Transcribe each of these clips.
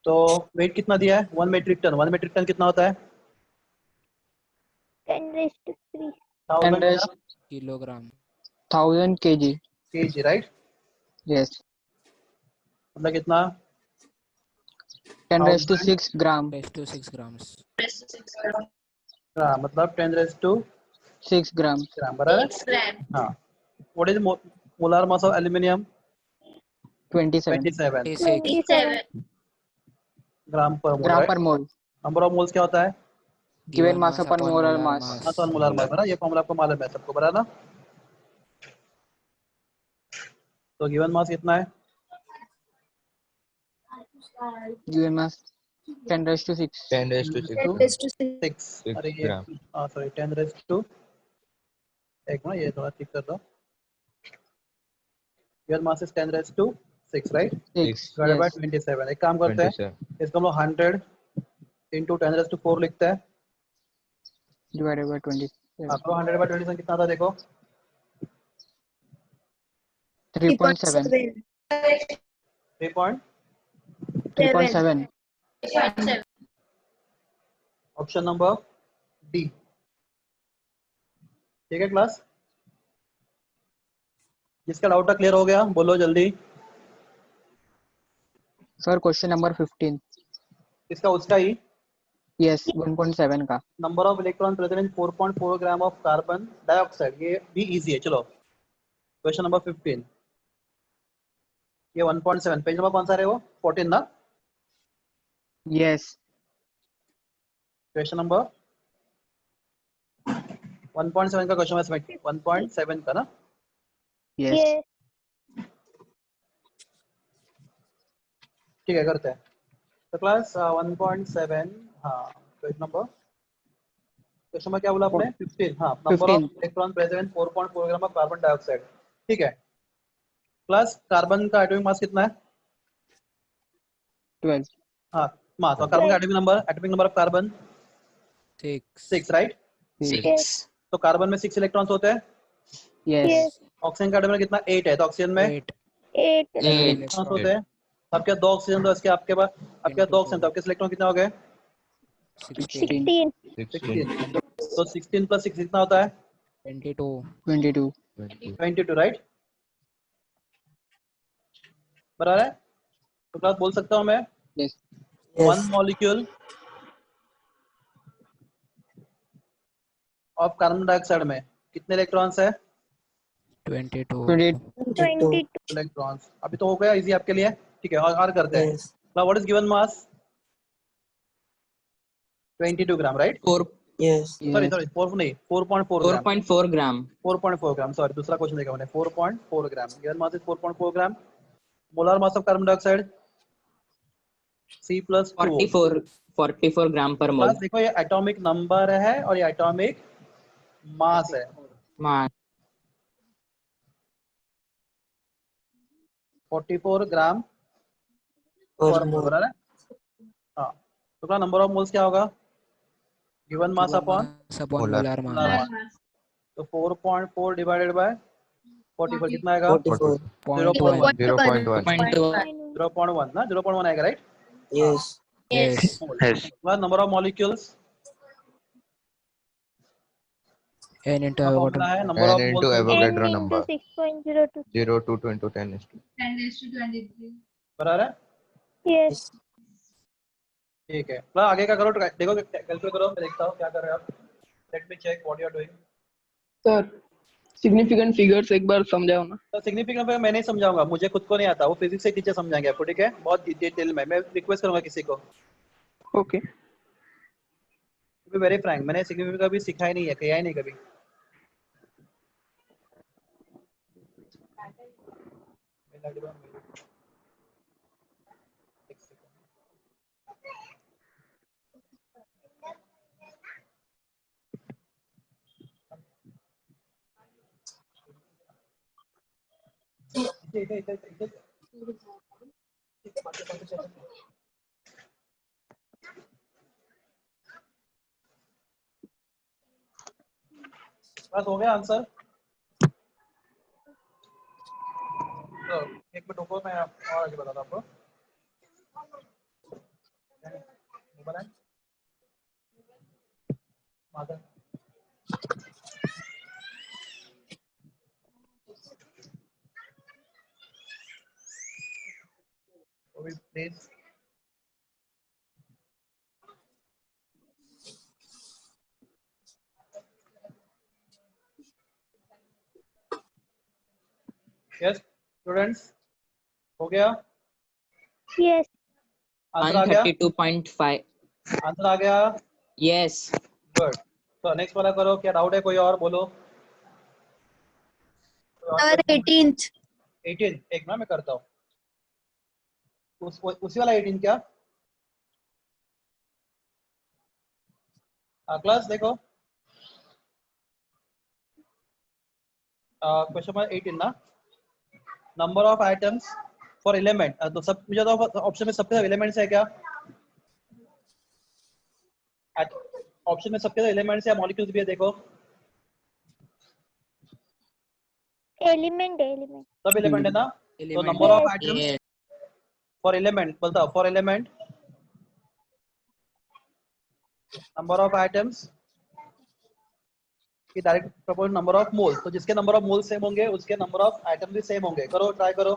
तो वेट कितना दिया है? 1 मेट्रिक टन। 1 मेट्रिक टन कितना होता है? 10⁻³ 1000 kilogram 1000 kg. kg, right? Yes. मतलब कितना? 10⁻6 gram. 10⁻6 grams ग्राम, मतलब 10⁻6 gram. ग्राम, बराबर है? हाँ। What is molar mass of aluminium? 27 26 gram per mole, gram right? per mole. Number of moles क्या होता है? Given mass upon molar mass. Mass on molar mass, बराबर? ये फॉर्मूला आपको मालूम है सबको, बराबर ना? तो गिवन मास कितना है? Given mass 10⁻6. 10⁻6 अरे ये सॉरी 10⁻, एक मिनट ये थोड़ा ठीक कर दो। Given mass is 10⁻6, right? 6. Divided by Yes. 27। एक काम करते हैं, इसको हम लोग 100 × 10⁻4 लिखते हैं। Divided by 27. हाँ, तो 100 बाय 27 कितना था देखो? 3.7. 3.7. Option number D. ठीक है क्लास? जिसका डाउट क्लियर हो गया बोलो जल्दी। Sir, question number 15. इसका उसका ही Yes, 1.7 का. Number of electron present in 4.4 gram of carbon dioxide, ये भी इजी है। चलो क्वेश्चन नंबर 15, ये 1.7। पेज नंबर कौन सा है वो? 14 ना? Yes. क्वेश्चन नंबर 1.7 का क्वेश्चन है, 1.7 का ना? Yes. ठीक है, करते हैं। तो क्लास 1.7, हाँ पेज नंबर, क्वेश्चन नंबर क्या बोला आपने? 15। हाँ, number of 15. Electron present 4.4 gram of carbon dioxide. ठीक है क्लास, कार्बन का एटॉमिक मास कितना है? 12. हाँ, मास और कार्बन का atomic number of carbon 6, right? 6. तो कार्बन में 6 इलेक्ट्रॉन्स होते हैं। Yes. ऑक्सीजन का एटॉमिक कितना? 8 है। तो ऑक्सीजन में 8 इलेक्ट्रॉन्स होते हैं। आपके 2 ऑक्सीजन, तो इसके आपके पास आपके 2 ऑक्सीजन, तो आपके इलेक्ट्रॉन कितने हो गए? 16 16। तो 16 + 6 कितना होता है? 22 22, राइट? बराबर है? तो क्लास बोल सकता हूँ मैं, Yes. 1 molecule of carbon dioxide में कितने इलेक्ट्रॉन्स है? 22 22 इलेक्ट्रॉन्स। अभी तो हो गया इजी आपके लिए। ठीक है, और करते हैं। Now what is given mass? 22 gram, right? 4 yes sorry 4 नहीं, 4.4 ग्राम। 4.4 gram 4.4 ग्राम, सॉरी दूसरा क्वेश्चन देखा मैंने। 4.4 gram given mass is 4.4 gram. Molar mass of carbon dioxide C+2O। 44 gram per mole class देखो, ये एटॉमिक नंबर है और ये atomic mass है। mass 44 ग्राम पर मोल, बराबर है? हाँ, तो क्या नंबर ऑफ मोल्स क्या होगा? Given mass upon molar mass तो 4.4 डिवाइडेड बाय 44 कितना आएगा? 44 0.1 0.1 0.1 ना, 0.1 आएगा, right? yes yes number of molecules n into का Avogadro फॉर्मूला है number of n moles into Avogadro N number into 6.02 0 to 10 10 बराबर है? yes ठीक है, तो आगे का करो, देखो कैलकुलेट करो, मैं देखता हूँ क्या कर रहे हो आप। Let me check what you are doing. Sir significant figures एक बार समझाओ ना। तो सिग्निफिकेंट मैं नहीं समझाऊंगा, मुझे खुद को नहीं आता, वो फिजिक्स से टीचर समझाएंगे आपको। ठीक है, बहुत डिटेल में मैं रिक्वेस्ट करूंगा किसी को। Okay to be very frank, मैंने सिग्निफिकेंट कभी सीखा ही नहीं है, किया ही नहीं कभी। बस हो गया आंसर। तो एक मिनट रुको, मैं और आगे बताता हूँ आपको। please. Yes, students. हो गया? Yes. आंसर आ गया? 132.5. आंसर आ गया? Yes. गुड। तो नेक्स्ट वाला करो। क्या डाउट है? कोई और बोलो। Our 18th. 18 एक ना मैं करता हूँ। उसी वाला 18 क्या? क्लास देखो। क्वेश्चन नंबर 18 ना। Number of items for element. तो सब मुझे तो ऑप्शन में सबके एलिमेंट्स है क्या? ऑप्शन में सबके एलिमेंट्स या मॉलिक्यूल्स भी है देखो। Element. Element. सब एलिमेंट है ना? तो Element. Number of Yes. Items Yes. For element बताओ। For element number of items की direct proportional number of moles. तो जिसके नंबर ऑफ मोल्स सेम होंगे उसके नंबर ऑफ आइटम भी सेम होंगे। करो, ट्राई करो।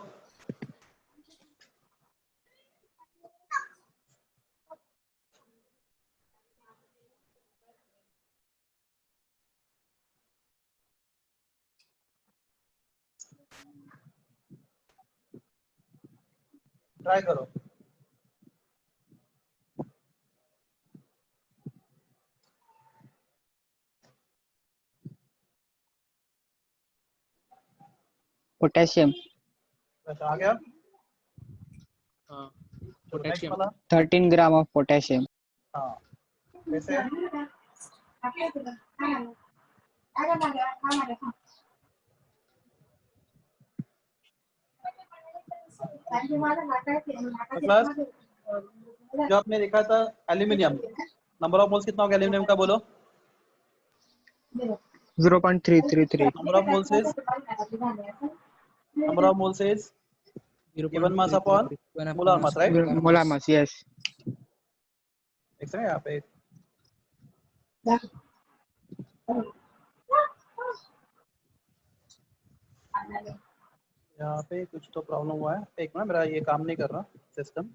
ट्राई करो। Potassium. अच्छा, आ गया? हाँ, चलो नेक्स्ट potassium. वाला। 13 gram of potassium. हाँ, कैसे है? क्लास जो आपने लिखा था एल्यूमिनियम, नंबर ऑफ मोल्स कितना हो गया एल्यूमिनियम का? बोलो। 0.333. Number of moles is given mass upon molar mass, right? Molar mass. Yes. एक सेकंड यहाँ पे। यहाँ पे कुछ तो प्रॉब्लम हुआ है। एक मिनट, मेरा ये काम नहीं कर रहा सिस्टम।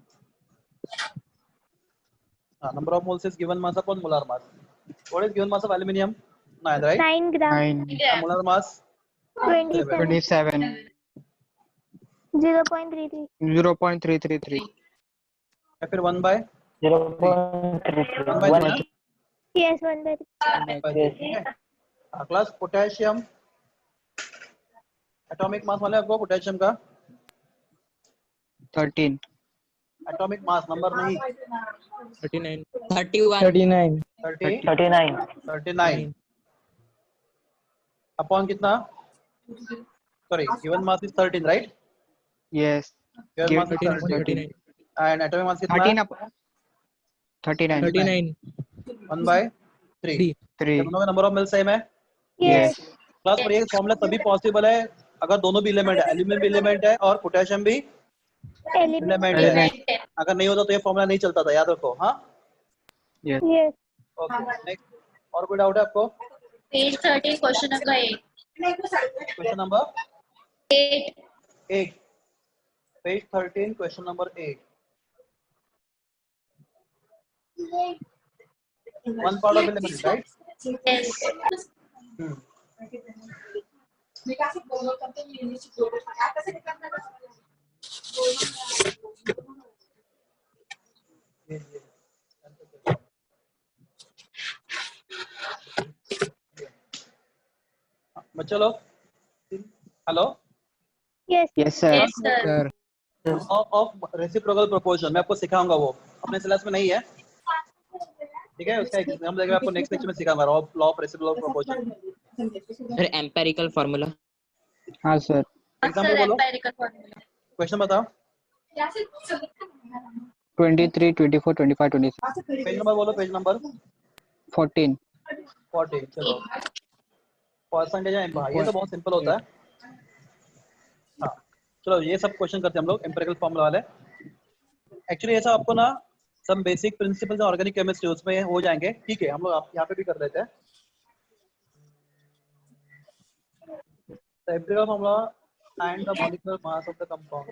हाँ, number of moles is given mass upon molar mass. What is given mass of aluminium? 9, right? 9 gram. 9. Molar mass 27. 27. 0.33. 0.333. या फिर 1 बाय 1/3। Yes. 1/3. ठीक है। क्लास पोटेशियम एटॉमिक मास वाले आपको पोटेशियम का 13. एटॉमिक मास नंबर नहीं 39. 31. 39 अपॉन कितना? Sorry, given mass is 13, right? Yes. Given mass is 13 39. And atomic मास कितना? 13 39. 39. 1/3। 3. दोनों का नंबर ऑफ मोल्स सेम है। Yes. क्लास पर ये फॉर्मूला तभी पॉसिबल है अगर दोनों भी एलिमेंट है, एल्यूमिनियम भी एलिमेंट है और पोटेशियम भी Element. एलिमेंट है। अगर नहीं होता तो ये फॉर्मूला नहीं चलता था, याद रखो। हाँ, Yes. Yes. ओके। नेक्स्ट, और कोई डाउट है आपको? Page 13, question number 8. Question number 8, page 13, question number 8। One part of element, right? Yes. बच्चों लोग, hello. Yes. Yes, sir. Yes, sir. Sir, of reciprocal proportion मैं आपको सिखाऊंगा, वो अपने सिलेबस में नहीं है, ठीक है? उसका एग्जाम देगा आपको नेक्स्ट लेक्चर में सिखाऊंगा, law of reciprocal proportion. Sir, empirical formula. हाँ sir. एग्जाम Sir, बोलो, empirical formula. क्वेश्चन बताओ। 23, 24, 25, 26. पेज नंबर बोलो, पेज नंबर 14. 14। चलो, परसेंटेज ये तो बहुत सिंपल होता है। हाँ, चलो ये सब क्वेश्चन करते हैं हम लोग एम्पिरिकल फॉर्मूला वाले। एक्चुअली ये सब आपको ना सब बेसिक प्रिंसिपल्स ऑर्गेनिक केमिस्ट्री उसमें हो जाएंगे, ठीक है? हम लोग आप यहाँ पे भी कर लेते हैं। Empirical formula and the molecular mass of the compound.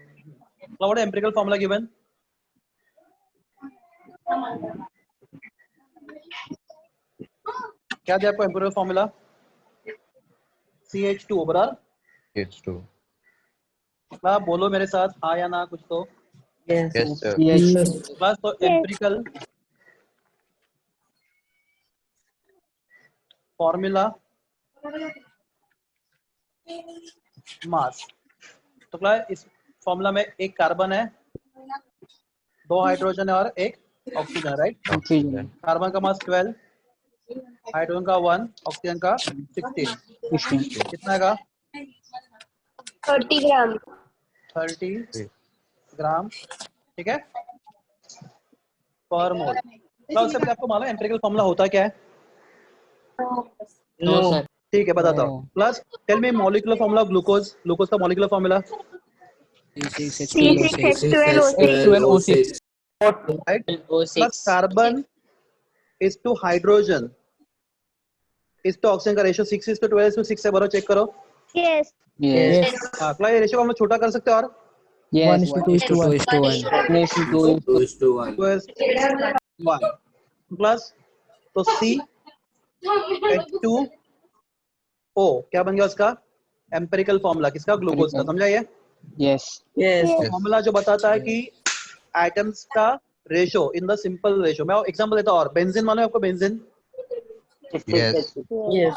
What is empirical formula given? क्या दिया आपको एम्पिरिकल फॉर्मूला? CH2 बराबर H2. क्लास बोलो मेरे साथ, हाँ या ना कुछ तो Yes, sir. Yes. क्लास। तो एम्पिरिकल फॉर्मूला मास। तो क्लास इस फॉर्मूला में एक कार्बन है, 2 हाइड्रोजन है और एक ऑक्सीजन, राइट? Oxygen. कार्बन का मास 12, हाइड्रोजन का 1, ऑक्सीजन का 16। 16. कितना का? 30 ग्राम। 30 ग्राम, ठीक है, पर मोल। क्लास उससे पहले आपको मालूम है एम्पिरिकल फॉर्मूला होता क्या है? No, sir. ठीक है, बताता हूँ। Plus tell me molecular formula of glucose. Glucose का molecular formula, C6H12O6। Right? Plus O6. Carbon is to hydrogen is to oxygen का रेशियो 6:12:6 है, बरो चेक करो। Yes. Yes. हाँ, क्लास ये रेशियो को हम लोग छोटा कर सकते हैं और Yes. 1:2:1. 1 प्लस तो CH2O क्या बन गया उसका एम्पिरिकल फॉर्मूला, किसका? ग्लूकोज का। समझा ये Yes. फॉर्मूला जो बताता है कि एटम्स का ratio in the simple ratio. मैं एग्जांपल देता हूँ। और बेंजीन मालूम है आपको? Benzene Yes. तो मॉलिक्यूलर Yes.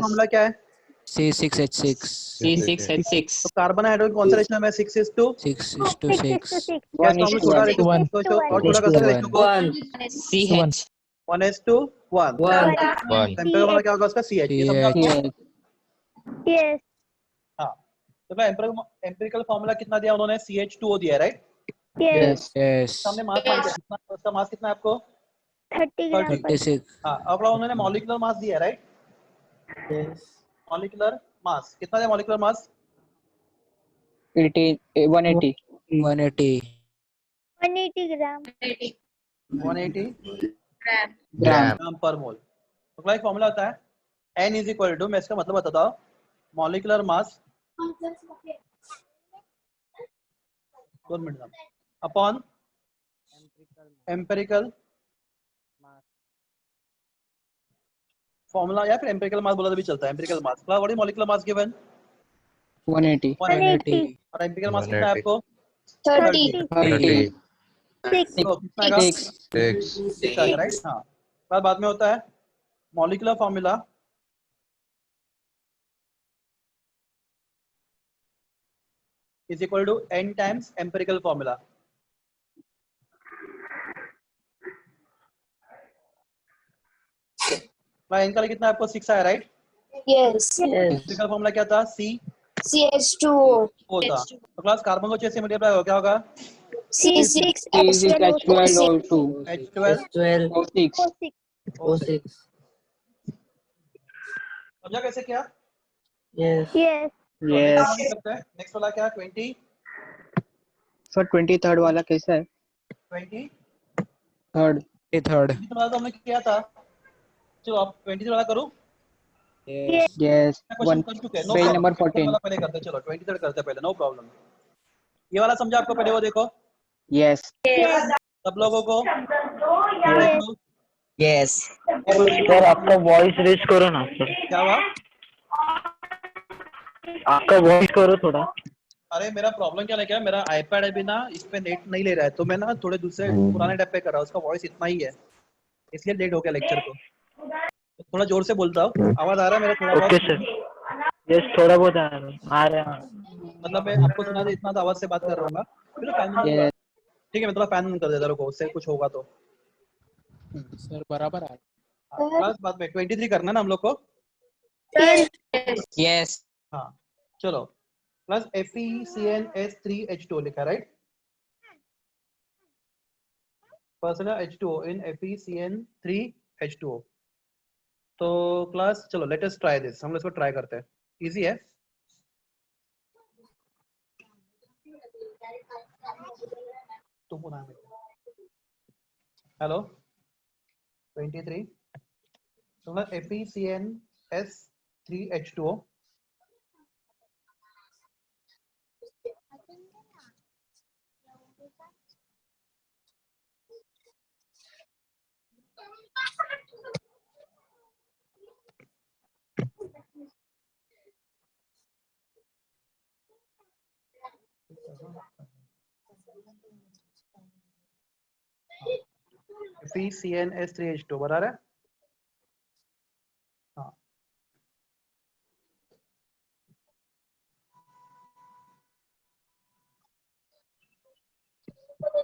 फॉर्मूला क्या है? C6H6. C6H6. तो कार्बन हाइड्रोजन कौन सा रेशियो में? 6:2। 6:6. क्या इसको हम लोग छोटा रेशियो और छोटा कर सकते हैं रेशियो को? CH. 1:1। One. एम्पिरिकल फॉर्मूला क्या होगा उसका? CH। ये समझा आपको? Yes. Yes. हाँ, तो मैं एम्पिरिकल फॉर्मूला कितना दिया उन्होंने? CH2O दिया, राइट? Yes. Yes. हमने मास मान दिया, कितना उसका मास कितना है आपको? 30 ग्राम पर 36. हाँ, अगला उन्होंने मॉलिक्यूलर मास दिया, राइट? मॉलिक्यूलर मास कितना दिया? Molecular mass 180. 180. 180 ग्राम। 180 Gram. Gram. ग्राम पर मोल। तो क्या फॉर्मूला होता है? N इज इक्वल टू, मैं इसका मतलब बताता हूँ, molecular mass 2 minute upon empirical formula, या फिर एम्पिरिकल मास बोला तो भी चलता है। Empirical mass what is molecular mass given? 180. 180। और एम्पिरिकल मास कितना है 180. आपको? 30। 30. 6। तो कितना आएगा? 6. 6. आएगा, राइट? हाँ, बाद में होता है molecular formula is equal to N times empirical formula. N का कितना आपको 6 आया, राइट? Yes. एम्पिरिकल फॉर्मूला क्या था? CH2O। O था। तो क्लास कार्बन को 6 से मल्टीप्लाई होगा, क्या होगा? C6H12O2. H12 O6. O6। समझा कैसे क्या? Yes। Yes. नेक्स्ट वाला क्या? 20 सर 23rd वाला कैसा है? 20 थर्ड. 3rd. वाला तो हमने किया था। चलो आप 23 वाला करो। Yes. Yes. Question One. कर चुके हैं, नो Page प्रॉब्लम। number 14. वाला पहले करते हैं, चलो 23 करते हैं पहले, नो प्रॉब्लम। ये वाला समझा आपको? पहले वो देखो Yes. सब लोगों को। Yes. सर आपका वॉइस रेज करो ना सर, क्या हुआ? आपका वॉइस करो थोड़ा। अरे मेरा प्रॉब्लम क्या लेके है, मेरा आईपैड अभी ना इस पे नेट नहीं ले रहा है, तो मैं ना थोड़े दूसरे पुराने टैब पे कर रहा हूँ, उसका वॉइस इतना ही है, इसलिए लेट हो गया लेक्चर को। तो थोड़ा जोर से बोलता हूँ, आवाज आ रहा है मेरा थोड़ा ओके बहुत? सर, यस थोड़ा बहुत आ रहा है। मतलब मैं आपको सुना दे इतना तो आवाज से बात कर रहा हूँ। फिर फैन Yes. ठीक है, मैं थोड़ा फैन कर देता, रुको, उससे कुछ होगा तो। Sir, बराबर है. बस बाद में 23 करना है ना हम लोग को। Yes. हाँ चलो, प्लस FeCnS3H2 लिखा, राइट? पर्सनल H2O इन FeCN3H2O। तो क्लास चलो लेट अस ट्राई दिस, हम लोग इसको ट्राई करते हैं, इजी है। हेलो 23 तो FeCnS3H2O FeCnS3H2 बराबर है। हाँ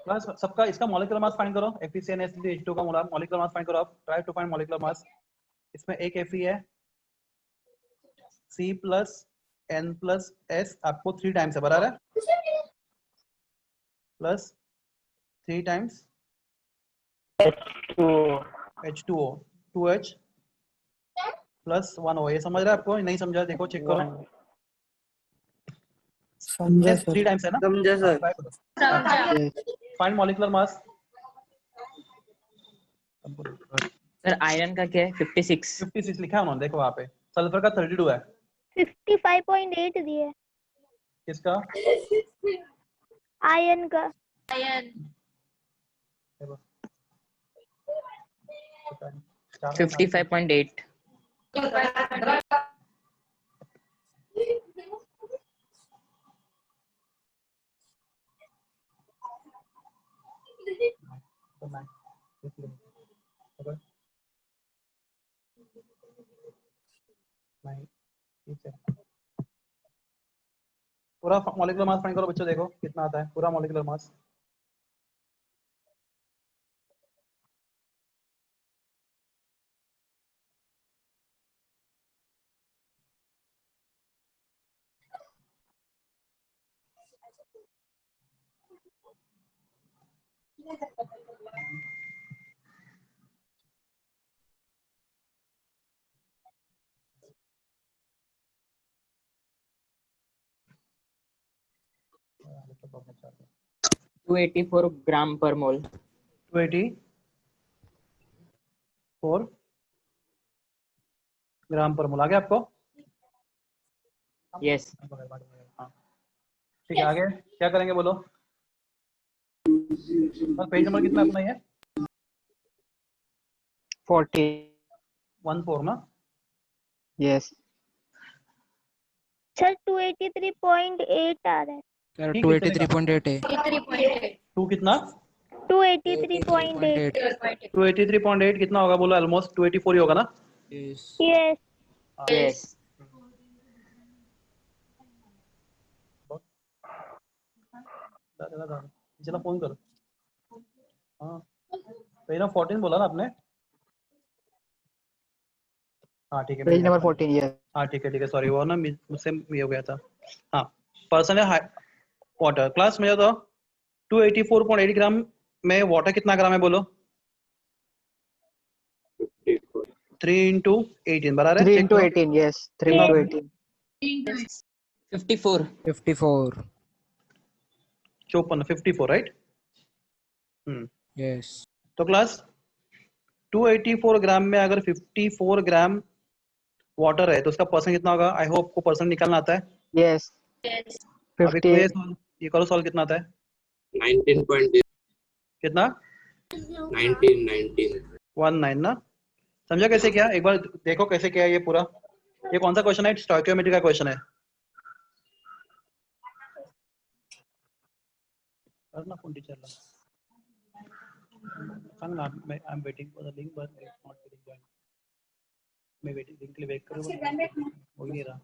क्लास सबका इसका मॉलिक्यूलर मास फाइंड करो। FeCnS3H2 का मॉलिक्यूलर मास फाइंड करो आप। Try to find molecular mass. इसमें एक Fe है, C plus N plus S आपको 3 टाइम्स है बराबर है, plus 3 times H2O 2H plus 1O। ये समझ रहा है आपको? नहीं समझा? देखो चेक करो। समझा सर। 3 टाइम्स है ना? समझा सर। ट्राई करो। समझा। फाइंड मॉलिक्यूलर मास। सर आयरन का क्या है? 56। 56 लिखा है उन्होंने, देखो वहाँ पे। सल्फर का 32 है। 55.8 दिए। किसका? आयन का। आयन 55.8। पूरा मॉलिक्यूलर मास फाइंड करो बच्चों, देखो कितना आता है पूरा molecular mass. To 284 gram per mole. 284 gram per मोल। आगे आपको? यस। हाँ ठीक है, आगे क्या करेंगे बोलो? पेज नंबर कितना अपना ये? 14 ना? यस सर 283.8 आ रहा है। सर ठीक है, चलेगा। 283.8 है। 3.8 2 कितना? 283.8। 283.8 कितना होगा बोलो? ऑलमोस्ट 284 ही होगा ना? यस। यस। यस। चला फोन कर। हाँ पेज नंबर 14 बोला ना आपने? हाँ ठीक है, पेज नंबर 14 यस। हाँ ठीक है सॉरी, वो ना मुझसे ये हो गया था। हाँ परसेंटेज वाटर। क्लास में तो 284.8 ग्राम में वाटर कितना ग्राम है बोलो? 3 into 18 बराबर है। 3 चेक into करो 18 यस 3 into 18 54। 54। 54 राइट। यस। तो क्लास 284 ग्राम में अगर 54 ग्राम वाटर है तो उसका परसेंट कितना होगा? आई होप को परसेंट निकालना आता है। यस अभी तो ये करो सॉल्व कितना आता है? 19.0 कितना? 19 ना? समझा कैसे किया? एक बार देखो कैसे किया ये पूरा। ये कौन सा क्वेश्चन है? स्टोइकियोमेट्री का क्वेश्चन है। करना फोन टीचरला सांग ना, I am waiting for the link but it's not getting join. मैं लिंक के लिए वेट कर रहा हूं, हो ही नहीं रहा।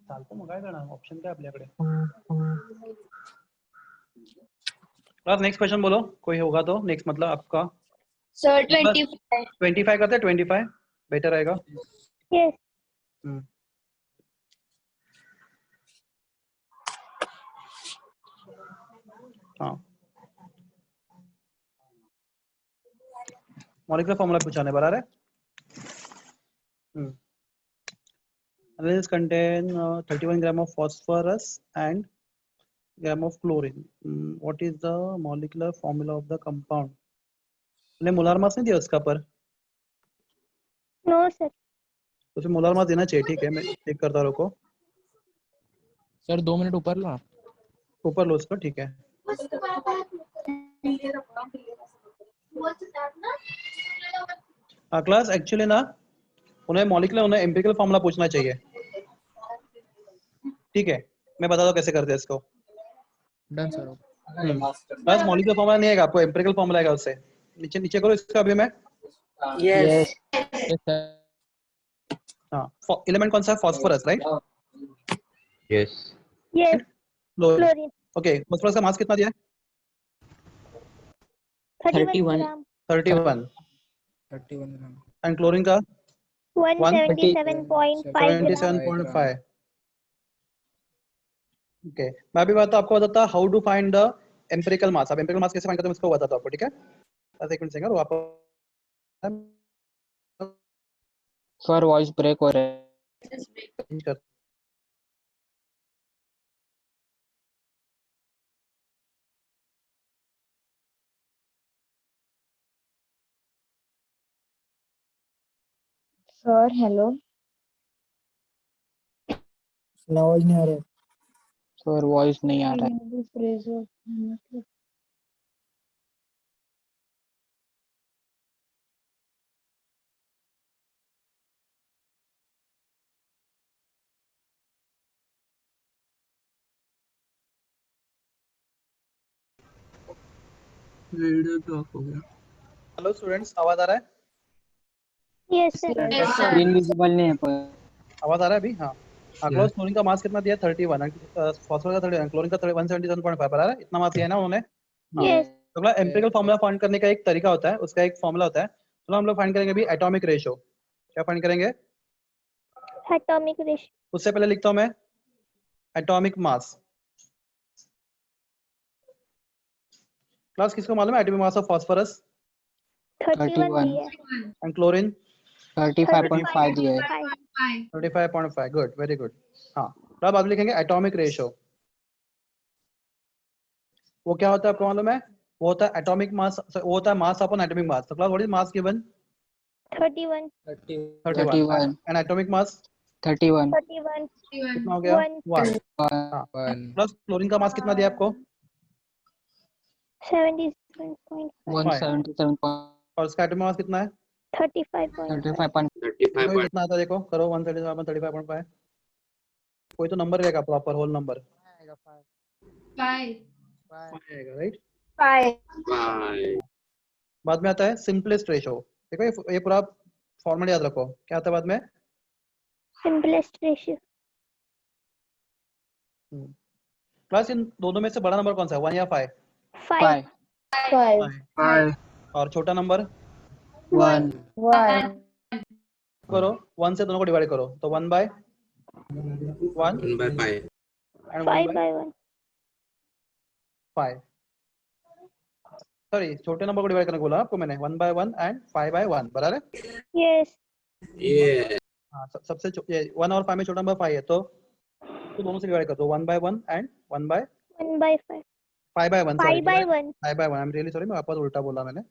चालतं मग काय करणार? ऑप्शन काय आपल्याकडे? क्लास नेक्स्ट क्वेश्चन बोलो, कोई होगा तो। नेक्स्ट मतलब आपका सर 25। 25 करते हैं। 25 बेटर रहेगा। यस। हाँ मॉलिक्यूलर फॉर्मूला पूछाने बराबर है। Analysis contain 31 gram of phosphorus and gram of chlorine. What is the molecular formula of the compound? ने मोलार मास नहीं दिया उसका पर? No sir. तो फिर मोलार मास देना चाहिए। ठीक है, मैं चेक करता रुको। सर 2 मिनट ऊपर लो। ऊपर लो उसको, ठीक है। क्लास एक्चुअली ना उन्हें मॉलिक्यूलर, उन्हें एम्पिरिकल फॉर्मूला पूछना चाहिए। ठीक है, मैं बता दूं कैसे करते हैं इसको। Done sir. बस मॉलिक्यूलर फॉर्मूला नहीं आएगा आपको, एम्पिरिकल फॉर्मूला आएगा उससे। नीचे नीचे करो इसका अभी मैं। Yes. Yes sir. हाँ, एलिमेंट कौन सा है? Phosphorus, right? Yes. Yes. Chlorine. Okay, phosphorus का मास कितना दिया है? 31 gram. 31। 31 ग्राम। एंड क्लोरीन का 177.5 gram. 77.5। ओके, मैं अभी आपको बताता how to find the empirical mass. अब एम्पिरिकल मास कैसे फाइंड करते हैं इसको बताता हूं आपको, ठीक है? बस एक मिनट सेकंड, वो आपको सर वॉइस ब्रेक हो रहा है। सर हेलो आवाज नहीं आ रहा है। सर वॉइस नहीं आ रहा है। रेडियो तो ऑफ हो गया। हेलो स्टूडेंट्स, आवाज आ रहा है? Yes, sir. Yes, sir. Screen visible नहीं है पर। आवाज आ रहा है अभी? हाँ। क्लोरीन का मास कितना दिया? 31। फास्फोरस का 31, क्लोरीन का 177.5 बराबर है, इतना मास दिया है ना उन्होंने। Yes. तो अगला एम्पिरिकल फार्मूला फाइंड करने का एक तरीका होता है, उसका एक फार्मूला होता है। चलो हम लोग फाइंड करेंगे अभी एटॉमिक रेशियो। क्या फाइंड करेंगे? Atomic ratio. उससे पहले लिखता हूं मैं एटॉमिक मास। क्लास किसको मालूम है एटॉमिक मास ऑफ फास्फोरस 31 दिए. And chlorine? 35.5 दिया है। 35.5। Good, very good. हाँ, तो अब लिखेंगे एटॉमिक रेशियो। वो क्या होता है आपको मालूम है? वो होता है एटॉमिक मास, वो होता है मास अपॉन एटॉमिक मास। तो class what is mass given? 31. 31। And atomic mass 31 31. कितना हो गया? 1। हाँ, 1 प्लस क्लोरीन का मास कितना दिया आपको? 77.5. 177. और उसका एटॉमिक मास कितना है? 35.5. 35. 35. कितना आता है देखो, करो 135.5। कोई तो नंबर रहेगा, प्रॉपर होल नंबर 5. आएगा, राइट? 5. 5. बाद में आता है सिंपलेस्ट रेशियो। देखो ये पूरा फॉर्मूला याद रखो, क्या आता है बाद में? Simplest ratio. क्लास इन दोनों में से बड़ा नंबर कौन सा है, 1 या 5? 5. 5. 5. और छोटा नंबर 1. 1. करो 1 से दोनों को डिवाइड करो, तो 1/1 1/5. And 5 by 1. 1/5। सॉरी, छोटे नंबर को डिवाइड करने को बोला आपको मैंने, 1/1 एंड 5/1 बराबर है? Yes. Yeah. हाँ, सबसे 1 और 5 में छोटा नंबर 5 है, तो दोनों से डिवाइड कर दो, 1/1 and 1 by 5. 5/1। 5 by 1. 5/1। I am really sorry, मैं वापस उल्टा बोला मैंने।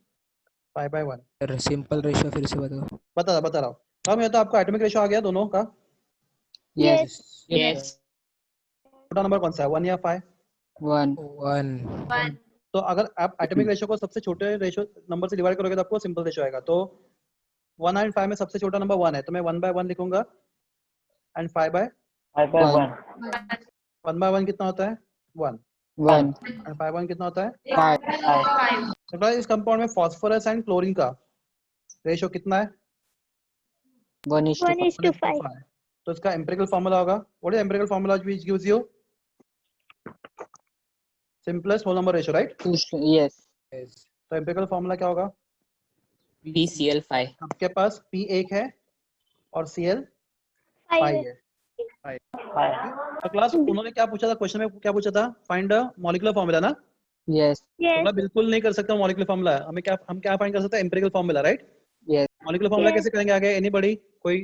5/1 सर सिंपल रेशियो फिर से बताओ। बता रहा हूँ। तो हम ये तो आपका एटॉमिक रेशियो आ गया दोनों का। Yes. Yes. छोटा नंबर कौन सा है, 1 या 5? 1. 1. तो अगर आप एटॉमिक रेशियो को सबसे छोटे रेशियो नंबर से डिवाइड करोगे तो आपको सिंपल रेशियो आएगा। तो 1 एंड 5 में सबसे छोटा नंबर 1 है, तो मैं 1/1 लिखूंगा एंड 5/1। 1/1 कितना होता है? 1। 1. एंड 5/1 कितना होता है? 5. तो इस कंपाउंड में फास्फोरस एंड क्लोरीन का रेशियो कितना है? 1:5. तो इसका एम्पिरिकल फार्मूला होगा, what is empirical formula which gives you simplest whole number ratio, right? Yes. तो एम्पिरिकल फार्मूला क्या होगा? PCl5. आपके पास P एक है और Cl 5 5 है. है। तो क्लास उन्होंने क्या पूछा था क्वेश्चन में, क्या पूछा था? फाइंड द मॉलिक्यूलर फार्मूला ना? Yes. Yes. तो बिल्कुल नहीं कर सकता मॉलिक्यूलर फार्मूला, हम क्या फाइंड कर सकते हैं? Empirical formula, right? Yes. Molecular formula Yes. कैसे करेंगे आगे? एनीबॉडी, कोई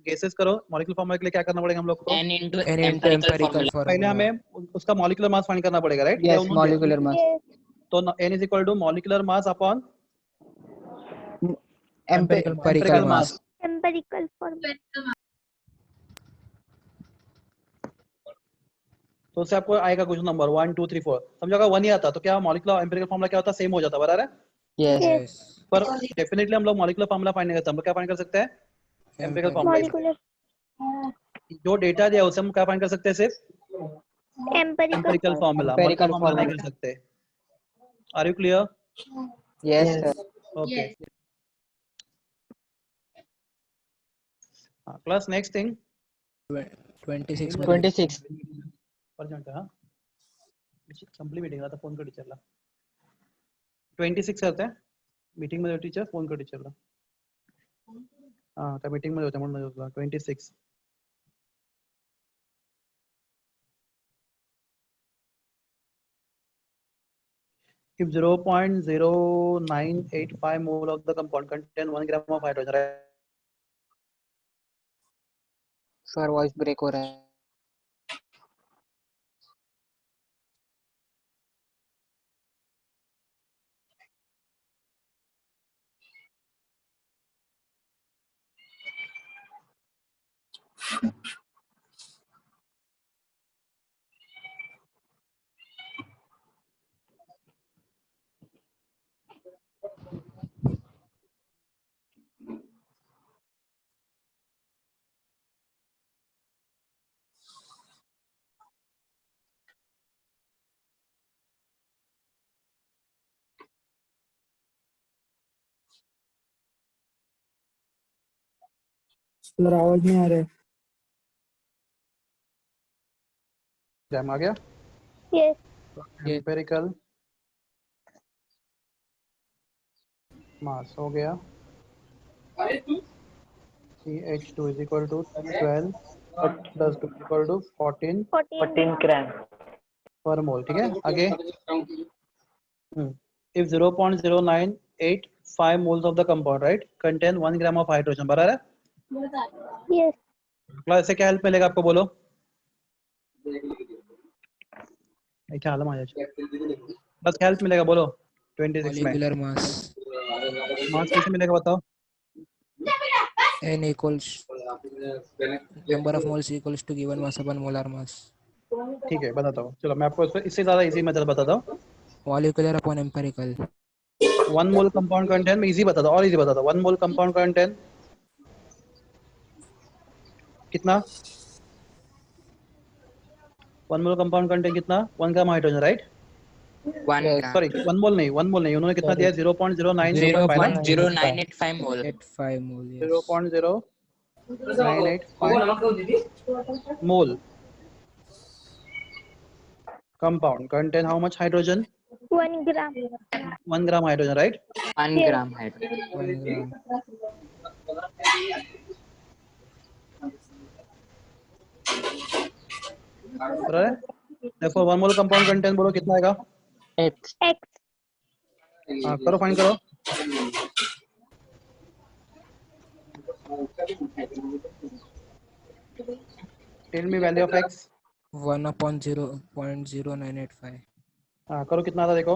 गेसेस करो। मॉलिक्यूलर फार्मूला के लिए क्या करना पड़ेगा हम लोग को? N into N into empirical empirical formula. पहले formula। हमें उसका मॉलिक्यूलर मास फाइंड करना पड़ेगा, right? Yes. Molecular mass. Yes. तो n is equal to molecular mass upon Empirical mass। Empirical formula. तो उससे आपको आएगा कुछ नंबर 1 2 3 4, समझोगा 1 ही आता तो क्या मॉलिक्यूलर एम्पिरिकल फार्मूला क्या होता? सेम हो जाता, बराबर है? Yes. Yes. पर डेफिनेटली हम लोग मॉलिक्यूलर फार्मूला फाइंड नहीं करते, हम लोग क्या फाइंड कर सकते हैं? Empirical formula. Molecular. जो डेटा दिया उसे हम क्या फाइंड कर सकते हैं? सिर्फ एम्पिरिकल फॉर्मूला, Empirical फॉर्मूला नहीं formula. कर सकते. Are you clear? Yes, sir. Okay. Class next thing 26 26. Urgent है. संपली मीटिंग आता फोन कर टीचरला. 26 करते हैं मीटिंग मध्ये टीचर फोन कर टीचरला. त्या मीटिंग मध्ये होत्या म्हणून होता 26. If 0.0985 mole of the compound contain 1 gram of hydrogen, right? Sir, voice break हो रहा है. सर आवाज नहीं आ रहा है. जैम आ गया. Yes. एम्पिरिकल मास हो गया. CH2 is equal to 12 plus 2 is equal to 14 gram. per mole. ठीक है. आगे if 0.0985 moles of the compound, right, contain 1 gram of hydrogen, बराबर है. Yes. क्लास से क्या हेल्प मिलेगा आपको? बोलो. क्या हाल है बस हेल्प मिलेगा. बोलो 26 में molecular mass मास कैसे मिलेगा बताओ. N equals number of moles equals to given mass upon molar mass. ठीक है बताता हूँ. चलो मैं आपको इससे ज़्यादा इजी मेथड बताता हूँ. Molecular upon empirical. 1 मोल कंपाउंड कंटेन में इजी बताता हूँ और इजी बताता हूँ. 1 मोल कंपाउंड कंटेन कितना? 1 मोल कंपाउंड कंटेन कितना? 1 gram hydrogen, right? 1 gram. Sorry 1 मोल नहीं उन्होंने कितना दिया? 0.0985 mole. 85 mole. Yes. 0.0985 mole compound contain how much hydrogen? 1 gram. 1 gram hydrogen, right? 1 gram hydrogen. 1 gram. बराबर है. Therefore 1 मोल compound contain बोलो कितना आएगा? X. X. हाँ करो, फाइंड करो. Tell me value of X. 1 upon 0.0985. हाँ करो, कितना आता देखो.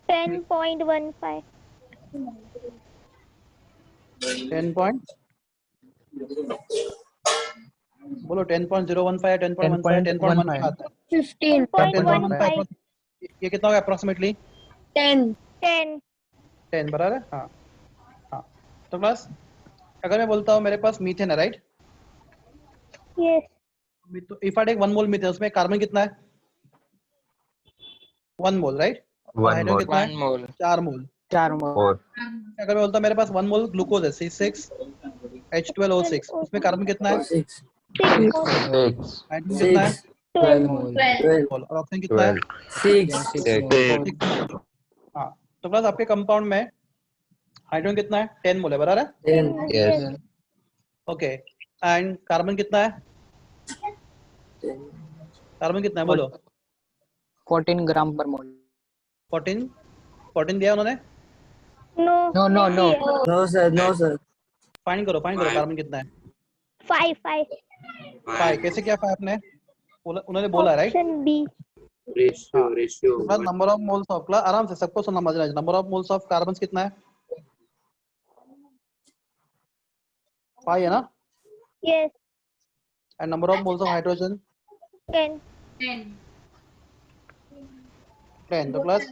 10.15. 10 point बोलो 10.015 या 10.15 या 10.15 आता है. 15.15. ये कितना होगा अप्रोक्सीमेटली? 10. 10 बराबर है. हाँ हाँ. तो क्लास अगर मैं बोलता हूँ मेरे पास मीथेन है, राइट? Yes. तो if I take 1 mole methane, उसमें कार्बन कितना है? 1 मोल, राइट? हाइड्रोजन कितना है? 1 mole. 4 मोल. 4 मोल. अगर मैं बोलता हूँ मेरे पास 1 मोल ग्लूकोज है, C6H12O6, उसमें कार्बन कितना है? 6. हाइड्रोजन कितना है? 12 mole. मोल. और ऑक्सीजन कितना है? 6 mole. हाँ. तो प्लस आपके कंपाउंड में हाइड्रोजन कितना है? 10 मोल है, बराबर है. Yes. ओके. एंड कार्बन कितना है? कार्बन कितना है बोलो? 14 ग्राम पर मोल. 14 दिया उन्होंने. No. No. No sir. Find करो कार्बन कितना है. 5. 5. कैसे किया 5 आपने? उन्होंने बोला, right? Option B. Ratio number of moles of, आराम से सबको सुनना मजा. Number of moles of carbon कितना है? 5 है ना? Yes. And number of moles of hydrogen 10. 10. तो प्लस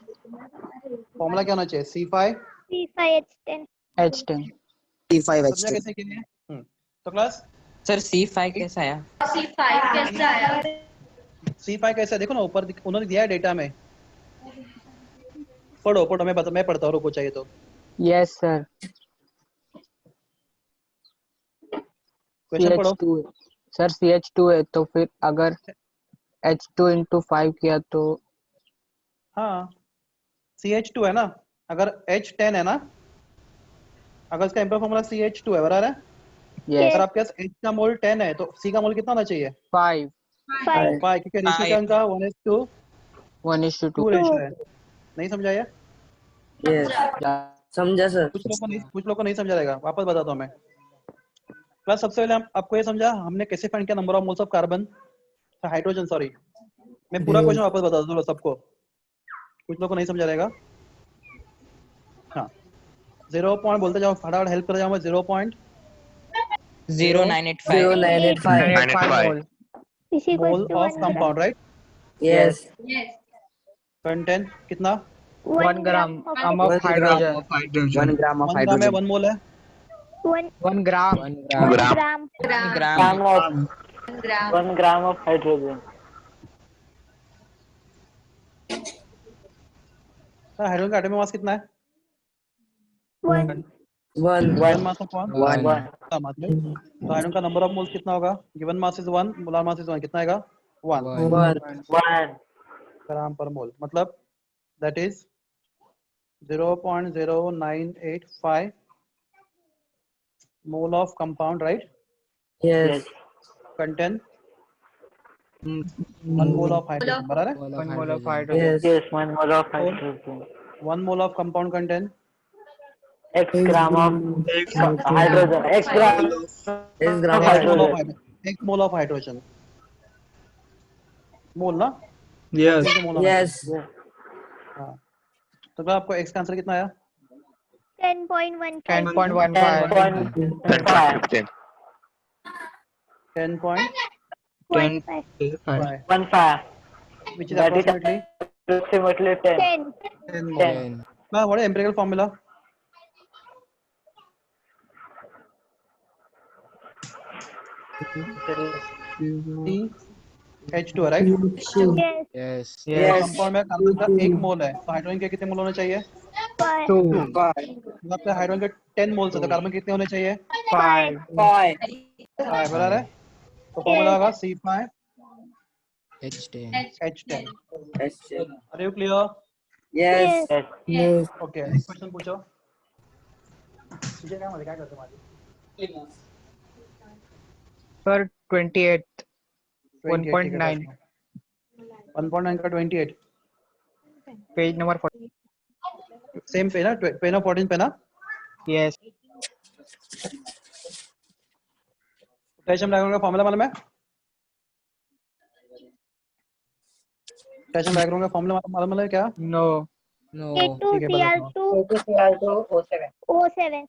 फॉर्मूला क्या होना चाहिए? C5 C5H10. H10. समझा कैसे किए? तो क्लास सर C5 कैसा आया? C5 कैसा आया? C5 कैसा है? देखो ना ऊपर उन्होंने दिया है डेटा में। पढ़ो मैं पढ़ता हूँ, रुको चाहिए तो। Yes sir. क्वेश्चन पढ़ो। CH2 सर, CH2 है तो फिर अगर H2 into 5 किया तो हाँ CH2 है ना, अगर H10 है ना, अगर इसका इम्प्रोपर फॉर्मूला CH2 है, बराबर है? यस अगर आपके पास H का मोल 10 है तो C का मोल कितना होना चाहिए? 5 5 5, क्योंकि रेशियो क्या है उनका 1:2 1:2। रेशियो है। नहीं समझा ये? यस समझा सर। कुछ लोग को नहीं समझा रहेगा, वापस बताता हूँ मैं। प्लस सबसे पहले आपको ये समझा हमने कैसे फाइंड किया number of moles of carbon, hydrogen, sorry. मैं पूरा क्वेश्चन वापस बता दूँ सबको, कुछ लोग को नहीं समझा रहेगा। हाँ 0 पॉइंट बोलते जाओ, फटाफट हेल्प कर जाओ मैं। 0985 0985 मोल is equals mole to of 1 compound, right? Yes Yes. Content कितना? 1 ग्राम of of hydrogen. 1 gram of 1 ग्राम है, हाइड्रोजन। 1 मोल है। 1 ग्राम 1 1 gram. gram gram. 1 gram. 1 gram of hydrogen. Hydrogen का एटॉमिक मास कितना है? 1 गिवन मास ऑफ 1 1 का मतलब तो हाइड्रोजन का नंबर ऑफ मोल्स कितना होगा? Given mass is 1, molar mass is 1, कितना आएगा? 1 ग्राम पर मोल, मतलब that is 0.0985 mole of compound, right? Yes contain 1 mole of hydrogen, बराबर है? 1 1 mole of hydrogen. Hydrogen. Yes 1 mole of hydrogen. 1 mole of compound contain X gram of hydrogen. X gram इस gram x mole of hydrogen. Hydrogen, x mole of hydrogen, mole ना? Yes mole of yes hydrogen. हाँ तो क्या आपको x का answer कितना आया? 10.15 10.15 10.15 which is approximately 10 10 mole. 10. Now what is empirical formula? H2, right? yes yes compound में carbon का 1 मोल है, तो हाइड्रोजन के कितने मोल होने चाहिए? 5 2 मतलब आपके हाइड्रोजन के 10 मोल्स है तो कार्बन कितने होने चाहिए? 5 बराबर है? तो फॉर्मूला होगा C5 H10. H10। Yes are you clear? Yes okay next question पूछो। मुझे क्या मतलब क्या करते तुम्हारी? सर 28 28 ठीक है, 1.9 1.9 का 28 पेज नंबर 40। सेम पे ना, पे ना 14 पे ना? यस पोटेशियम डायग्राम का फॉर्मूला मालूम है? पोटेशियम डायग्राम का फॉर्मूला मालूम है क्या? No No. K2Cl2 O7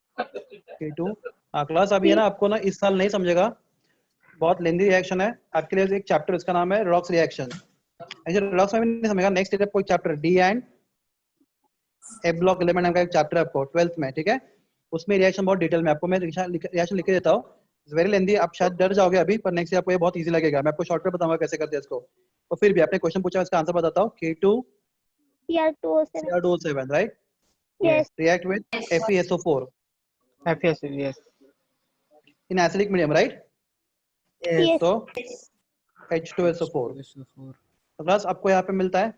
K2 हाँ क्लास अभी है ना, आपको ना इस साल नहीं समझेगा, बहुत लेंदी रिएक्शन है आपके लिए। एक चैप्टर इसका नाम है रिडॉक्स रिएक्शन। ऐसे रिडॉक्स में भी नहीं समझेगा, नेक्स्ट स्टेप कोई chapter D and A block element नाम का एक चैप्टर है आपको 12th में, ठीक है? उसमें रिएक्शन बहुत डिटेल में आपको मैं रिएक्शन लिख के देता हूँ, वेरी लेंदी, आप शायद डर जाओगे अभी, पर नेक्स्ट आपको ये बहुत इजी लगेगा। मैं आपको शॉर्टकट बताऊंगा कैसे करते हैं इसको। तो फिर भी आपने क्वेश्चन पूछा, इसका आंसर बताता हूँ। Cl2O7 Cr2O7, right? yes React with FeSO4 FS yes in acidic medium, right? yes तो H2SO4। SO4. तो क्लास आपको यहाँ पे मिलता है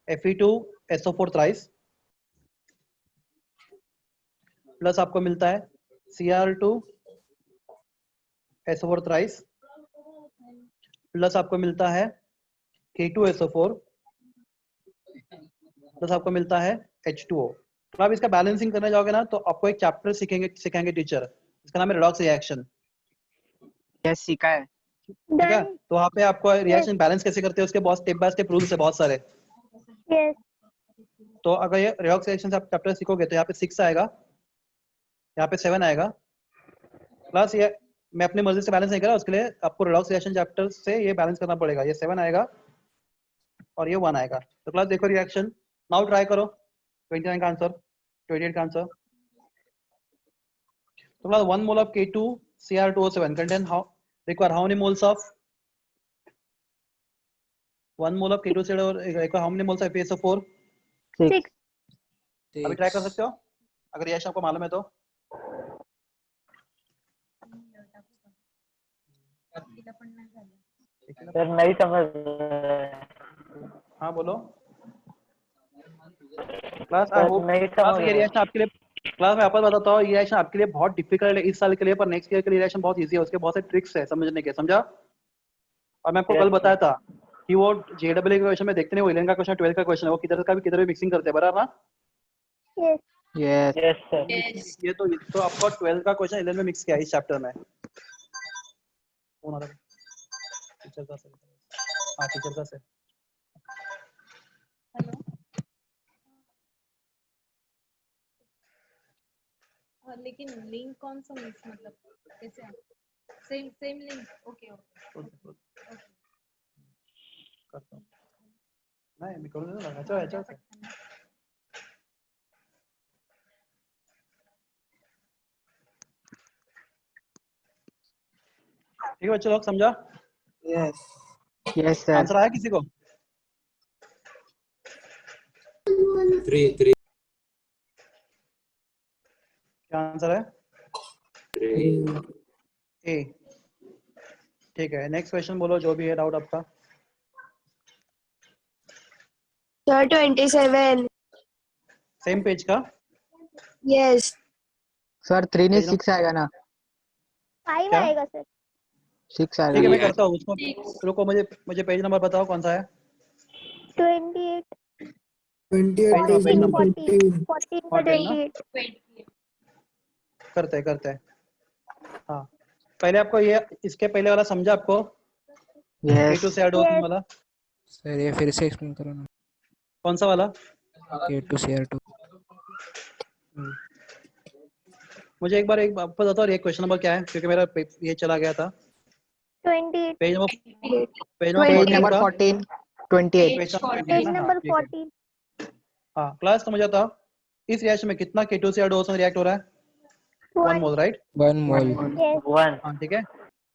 Fe2SO4 थ्राइस, प्लस आपको मिलता है Cr2SO4 थ्राइस, प्लस आपको मिलता है K2SO4, प्लस आपको मिलता है H2O। तो आप इसका बैलेंसिंग करने जाओगे ना तो आपको एक चैप्टर सिखाएंगे टीचर, इसका नाम है रिडॉक्स रिएक्शन, यस सीखा है। ठीक है? done तो वहाँ पे आपको रिएक्शन बैलेंस कैसे करते हैं उसके बहुत स्टेप बाय स्टेप रूल्स है बहुत सारे। yes तो अगर ये रिडॉक्स रिएक्शन से आप चैप्टर सीखोगे तो यहाँ पे 6 आएगा, यहाँ पे 7 आएगा, प्लस ये मैं अपनी मर्जी से बैलेंस नहीं कर रहा, उसके लिए आपको रिडॉक्स रिएक्शन चैप्टर से ये बैलेंस करना पड़ेगा। ये 7 आएगा और ये 1 आएगा। तो क्लास देखो रिएक्शन, नाउ ट्राई करो 29 का आंसर, 28 का आंसर। तो class 1 mole of K2 Cr2O7 contain require how many moles of 1 mole of K2CO require how many moles of FeSO4? 6. अभी ट्राई कर सकते हो अगर रिएक्शन आपको मालूम है तो। सर नहीं समझ। हाँ बोलो क्लास। आई होप नहीं क्लास समझ ये रिएक्शन आपके लिए, क्लास में आपको बताता हूँ, ये रिएक्शन आपके लिए बहुत डिफिकल्ट है इस साल के लिए, पर नेक्स्ट ईयर के लिए रिएक्शन बहुत इजी है, उसके बहुत से ट्रिक्स है समझने के, समझा। और मैं आपको कल बताया था कि वो जेडब्ल्यू के क्वेश्चन में देखते नहीं, वो 11 का क्वेश्चन 12 का क्वेश्चन है, वो किधर का भी किधर भी मिक्सिंग करते हैं, बराबर ना। Yes. Yes. Yes sir. ये तो आपका 12 का क्वेश्चन 11 में मिक्स किया है इस चैप्टर में। टीचर का सर, हाँ टीचर का सर। लेकिन लिंक कौन सा मिक्स मतलब कैसे सेम लिंक? ओके करता हूँ नहीं, मैं करूँ ना, अच्छा अच्छा। ठीक है बच्चे लोग, समझा? यस। Yes, sir. आंसर आया किसी को? 3 क्या आंसर है? 3 ए। ठीक है, नेक्स्ट क्वेश्चन बोलो, जो भी है डाउट आपका। Sir, 27. सेम पेज का Yes. Sir, 3 नहीं पेज 6 आएगा ना? 5 क्या? आएगा सर। 6 ठीक है आएगा। मैं करता हूँ उसको, रुको मुझे पेज नंबर बताओ कौन सा है। 28. पेज नंबर 14 का 14 ना? 28. करते हैं। हाँ पहले आपको ये इसके पहले वाला समझा आपको, Yes. K2 से एडोसिन वाला, सर ये फिर से एक्सप्लेन करो ना। कौन सा वाला? K2Cr2। मुझे एक बार आपको बताओ ये क्वेश्चन नंबर क्या है, क्योंकि मेरा ये चला गया था। 28. पेज नंबर Page 14 number का 14, 28. पेज नंबर 28 Page ना? हाँ number ठीक है। 14. हाँ क्लास तो मुझे बताओ इस रिएक्शन में कितना K2 से एडोसिन रिएक्ट हो रहा है? 1 मोल राइट? 1 मोल। Yes. 1 हाँ ठीक है।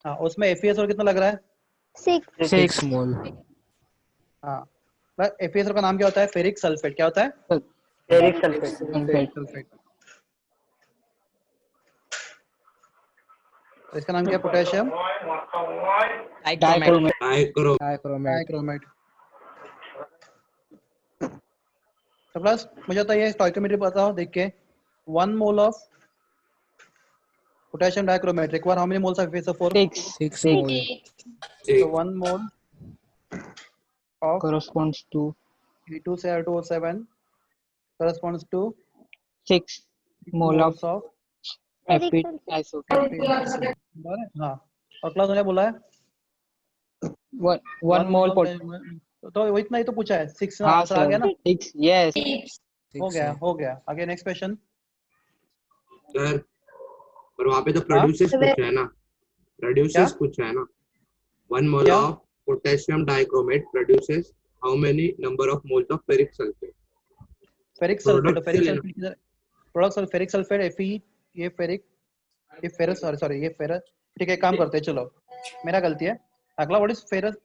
हाँ उसमें FeSO कितना लग रहा है? 6. 6 मोल। हाँ FeSO का नाम क्या होता है? Ferric sulphate. क्या होता है? Ferric sulphate. Ferric sulphate. इसका नाम क्या है? Potassium dichromate. डाइक्रोमेट। तो प्लस मुझे तो ये स्टोइकियोमेट्री बताओ देख के, 1 mole of potassium dichromate require how many moles of FeSO4? 6 मोल। तो 1 mole of Corresponds to K2Cr2O7 corresponds to 6 mole of moles of Ferric FeSO4. हाँ। और क्लास ने बोला है 1 mole pot. तो वो इतना ही तो पूछा है, 6 हाँ आंसर आ गया ना? 6. Yes. हो गया। आगे नेक्स्ट क्वेश्चन। सर पर वहाँ पे तो हाँ? प्रोड्यूसर्स पूछा है ना, क्या? पूछा है ना। 1 मोल क्या? Of potassium dichromate produces how many number of moles of ferric sulphate? Ferric sulphate किधर? प्रोडक्ट फेरिक सल्फेट Fe, ये फेरिक, ये फेरस, सॉरी ये फेरस। ठीक है काम करते हैं, चलो मेरा गलती है। अगला व्हाट इज फेरस?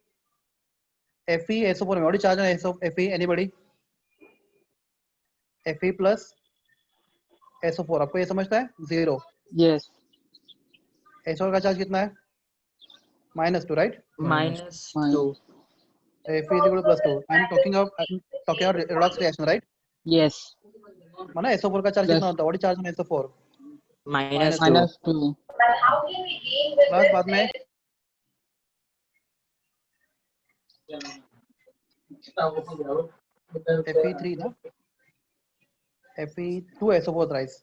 FeSO4 में what is charge on Fe? Anybody? Fe plus SO4 आपको ये समझता है? 0। Yes. SO4 का चार्ज कितना है? -2 right? -2। Fe is equal to +2। I'm talking about redox reaction right? Yes. माना SO4 का चार्ज Plus. कितना होता है? What is charge on SO4? -2। -2. Plus बाद में Fe3 ना? Fe2SO4 rice.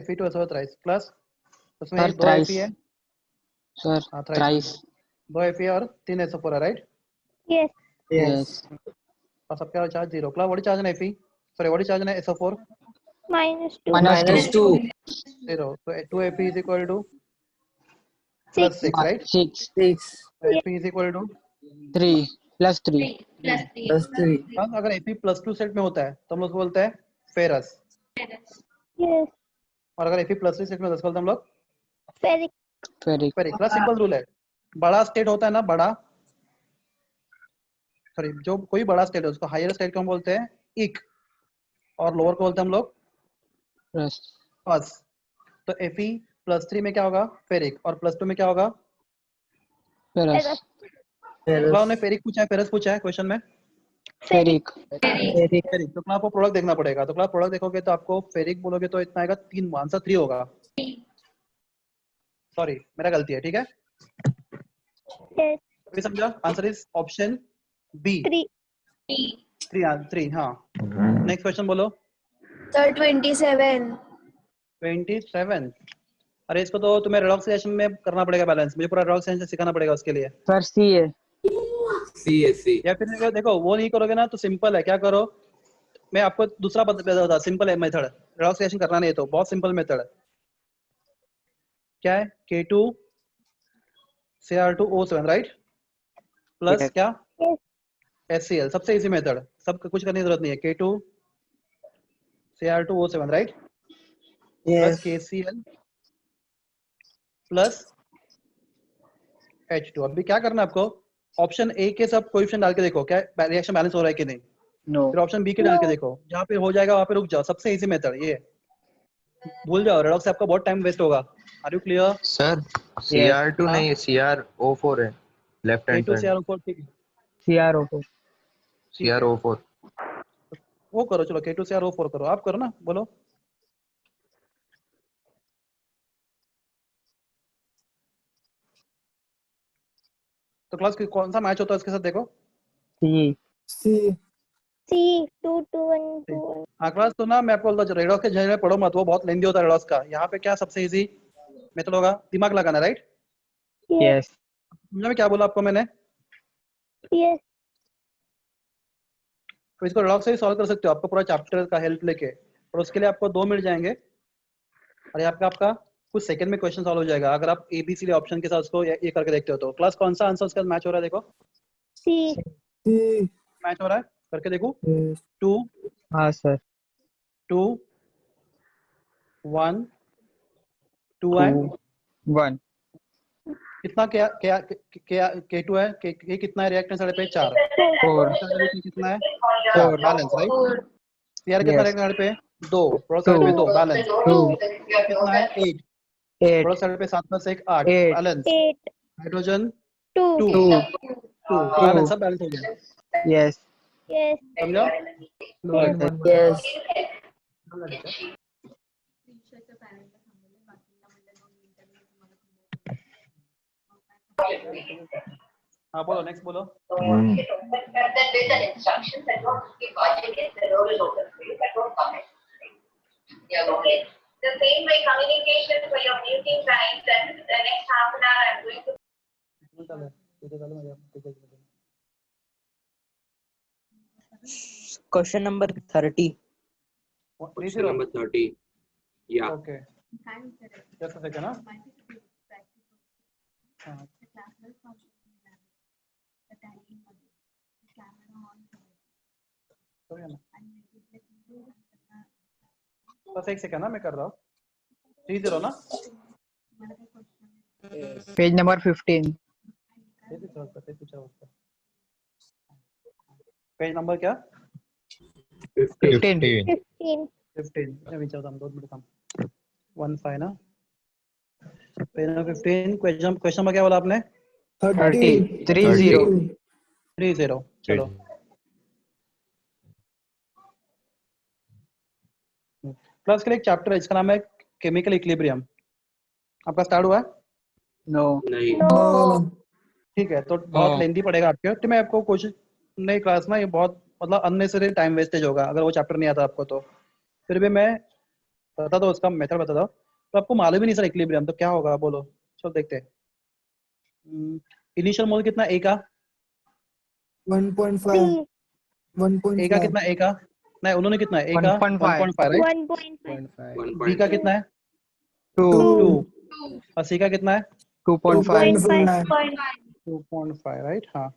Fe2SO4 rice plus उसमें Sir, 2 thrice. Fe है। Sir, हाँ thrice. 2 Fe और 3 SO4 है राइट? Yes. Yes. और सबका charge 0। Class what is charge on Fe? Sorry what is charge on SO4? -2. -2. 0। So 2 Fe is equal to plus 6 right? 6. 6 Fe is equal to 3 plus 3. +3 अगर Fe +2 set में होता है तो हम लोग बोलते हैं फेरस। Yes. और अगर Fe+3 स्टेट में 10 बोलते हम लोग Ferric. Ferric ferric. बड़ा सिंपल रूल है, बड़ा स्टेट होता है ना, बड़ा सॉरी जो कोई बड़ा स्टेट है उसको हायर स्टेट को हम बोलते हैं इक, और लोअर को बोलते हैं हम लोग प्लस पस। तो Fe+3 में क्या होगा? फेरिक। और +2 में क्या होगा? Ferrous Ferrous. क्लास ने फेरिक पूछा है, फेरस पूछा है क्वेश्चन में। फेरिक फेरिक तो क्लास आपको प्रोडक्ट देखना पड़ेगा। तो क्लास प्रोडक्ट देखोगे तो आपको फेरिक बोलोगे तो इतना आएगा 3, आंसर 3 होगा। सॉरी मेरा गलती है, ठीक है। Yes. अभी समझा? Answer is option B 3. 3। हाँ नेक्स्ट क्वेश्चन बोलो। Sir, 27. 27। अरे इसको तो तुम्हें रिडक्शन में करना पड़ेगा बैलेंस, मुझे पूरा रिडक्शन सिखाना पड़ेगा उसके लिए। सर सी है CSC या फिर देखो वो नहीं करोगे ना तो सिंपल है, क्या करो, मैं आपको दूसरा बता, सिंपल है मेथड, रिडक्शन करना नहीं है तो बहुत सिंपल मेथड है। क्या है? K2 Cr2O7 राइट, प्लस क्या? Yes. HCl। सबसे इजी मेथड, सब कुछ करने की जरूरत नहीं है। K2 Cr2O7 right, plus KCl plus H2। अभी क्या करना है आपको? ऑप्शन ए के सब कोएफिशिएंट डाल के देखो क्या रिएक्शन बैलेंस हो रहा है कि नहीं। नो फिर ऑप्शन बी के डाल के देखो, जहाँ पे हो जाएगा वहाँ पे रुक जाओ। सबसे इजी मेथड ये है। भूल जाओ, रेडॉक्स से आपका बहुत टाइम वेस्ट होगा। Are you clear? Sir CR2 नहीं CrO4 है left hand K2 side Cr4 ठीक है, CRO ठीक है। CrO4 वो करो, चलो K2 Cr4 करो, आप करो ना, बोलो। तो क्लास कौन सा मैच होता है इसके साथ देखो। सी C. 2, 2, 1, 2, 1. हाँ क्लास तो ना मैं आपको बोलता हूँ रेडॉक्स के जगह में पढ़ो मत, वो बहुत लेंदी होता है रेडॉक्स का। यहाँ पे क्या सबसे इजी मेथड होगा? दिमाग लगाना, राइट। Yes. यस समझा मैं क्या बोला आपको मैंने? Yes. तो इसको रेडॉक्स से ही सॉल्व कर सकते हो, आपको पूरा चैप्टर का हेल्प लेके, और उसके लिए आपको 2 मिल जाएंगे। और यहाँ पे आपका कुछ सेकंड में क्वेश्चन सॉल्व हो जाएगा अगर आप ABCD ऑप्शन के साथ उसको ये करके देखते हो तो। क्लास कौन सा आंसर उसका मैच हो रहा है देखो, C. मैच हो रहा है करके देखो। 2 हाँ सर 2 1 2 है 2 1 कितना? क्या क्या क्या K2 है, K कितना है रिएक्टेंस साइड पे? 4। 4 कितना है? 4 बैलेंस राइट। CR कितना यस रिएक्टेंस साइड पे? 2 प्रोडक्ट साइड पे 2 बैलेंस। 2 कितना है? 8 8 प्रोडक्ट साइड पे 7 + 1 8 8 बैलेंस। 8. हाइड्रोजन 2. 2 2 बैलेंस, सब बैलेंस हो गया। Yes Yes. समझा? Yes. हाँ बोलो, नेक्स्ट बोलो। Question number 30. Question number 30 yeah okay just a second. हाँ बस एक सेकंड ना, मैं कर रहा हूँ। 30 ना, पेज नंबर 15 पेज नंबर क्या? 15 15. 15 मैं विचारता हूँ 2 मिनट काम 15 ना, पेज नंबर 15। क्वेश्चन में क्या बोला आपने? 30 30 चलो। क्लास के लिए एक चैप्टर है, इसका नाम है केमिकल इक्विलिब्रियम। आपका स्टार्ट हुआ है? नो नहीं No. ठीक है, तो बहुत लेंदी पड़ेगा आपके, तो मैं आपको कोशिश नहीं क्लास ना, ये बहुत मतलब अननेसेसरी टाइम वेस्टेज होगा अगर वो चैप्टर नहीं आता आपको तो। फिर भी मैं बता दो उसका मेथड बता दो। तो आपको मालूम ही नहीं सर इक्विलिब्रियम तो क्या होगा, बोलो। चलो देखते हैं। इनिशियल मोल कितना ए का? 3. ए का कितना? ए का नहीं, उन्होंने कितना है? ए का 1.5 राइट। 1.5. बी का कितना है? 2 2। और सी का कितना है? 2.5 2.5 राइट। हाँ